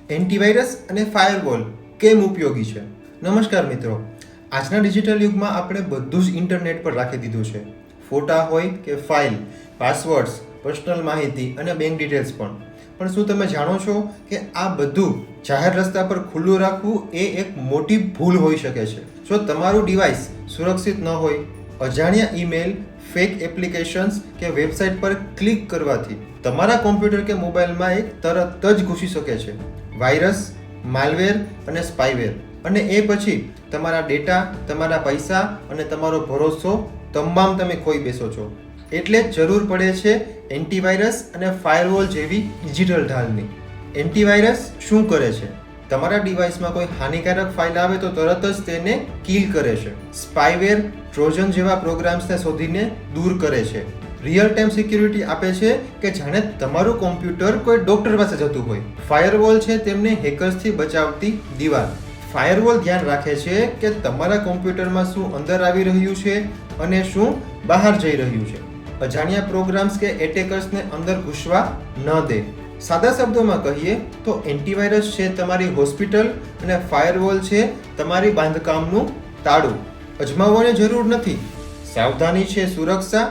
Antivirus અને firewall કેમ ઉપયોગી છે? નમસ્કાર મિત્રો, આજના ડિજિટલ યુગમાં આપણે બધું જ ઇન્ટરનેટ પર રાખી દીધું છે. ફોટા હોય કે ફાઇલ, પાસવર્ડ્સ, પર્સનલ માહિતી અને બેંક ડિટેલ્સ પણ શું તમે જાણો છો કે આ બધું જાહેર રસ્તા પર ખુલ્લું રાખવું એ એક મોટી ભૂલ હોઈ શકે છે. જો તમારું ડિવાઇસ સુરક્ષિત ન હોય, અજાણ્યા ઈમેલ, ફેક એપ્લિકેશન્સ કે વેબસાઇટ પર ક્લિક કરવાથી તમારા કોમ્પ્યુટર કે મોબાઈલમાં એક તરત જ ઘૂસી શકે છે વાયરસ, માલવેર અને સ્પાયવેર. અને એ પછી તમારા ડેટા, તમારા પૈસા અને તમારો ભરોસો તમામ તમે ખોઈ બેસો છો. એટલે જ જરૂર પડે છે એન્ટીવાયરસ અને ફાયરવોલ જેવી ડિજિટલ ઢાલની. એન્ટીવાયરસ શું કરે છે? તમારા ડિવાઇસમાં કોઈ હાનિકારક ફાઇલ આવે તો તરત જ તેને કિલ કરે છે. સ્પાયવેર, ટ્રોજન જેવા પ્રોગ્રામ્સને શોધીને દૂર કરે છે. રિયલ ટાઈમ સિક્યુરિટી આપે છે કે જાણે તમારું કોમ્પ્યુટર કોઈ ડોક્ટર પાસે જતું હોય. ફાયરવોલ છે તેમને હેકર્સથી બચાવતી દિવાલ. ફાયરવોલ ધ્યાન રાખે છે કે તમારા કોમ્પ્યુટરમાં શું અંદર આવી રહ્યું છે અને શું બહાર જઈ રહ્યું છે. અજાણ્યા પ્રોગ્રામ્સ કે એટેકર્સને અંદર ઘૂસવા ન દે. સાદા શબ્દોમાં કહીએ તો એન્ટીવાયરસ છે તમારી હોસ્પિટલ અને ફાયરવોલ છે તમારી બાંધકામનું તાળું. અજમાવવાની જરૂર નથી. સાવધાની છે સુરક્ષા.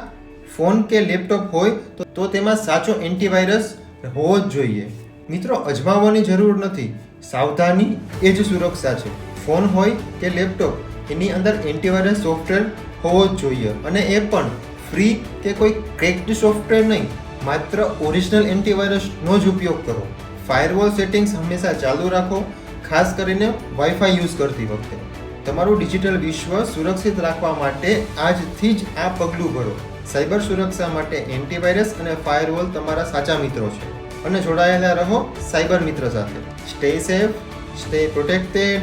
ફોન કે લેપટોપ હોય તો તેમાં સાચો એન્ટીવાયરસ હોવો જ જોઈએ. મિત્રો, અજમાવવાની જરૂર નથી. સાવધાની એ જ સુરક્ષા છે. ફોન હોય કે લેપટોપ, એની અંદર એન્ટીવાયરસ સોફ્ટવેર હોવો જ જોઈએ. અને એ પણ ફ્રી કે કોઈ ક્રેક્ડ સોફ્ટવેર નહીં, માત્ર ઓરિજિનલ એન્ટીવાયરસનો જ ઉપયોગ કરો. ફાયરવોલ સેટિંગ્સ હંમેશા ચાલુ રાખો, ખાસ કરીને વાઈફાઈ યુઝ કરતી વખતે. તમારું ડિજિટલ વિશ્વ સુરક્ષિત રાખવા માટે આજથી જ આ પગલું ભરો. સાયબર સુરક્ષા માટે એન્ટીવાયરસ અને ફાયરવોલ તમારા સાચા મિત્રો છે. અને જોડાયેલા રહો સાયબર મિત્ર સાથે. Stay safe, stay protected.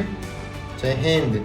જય હિન્દ.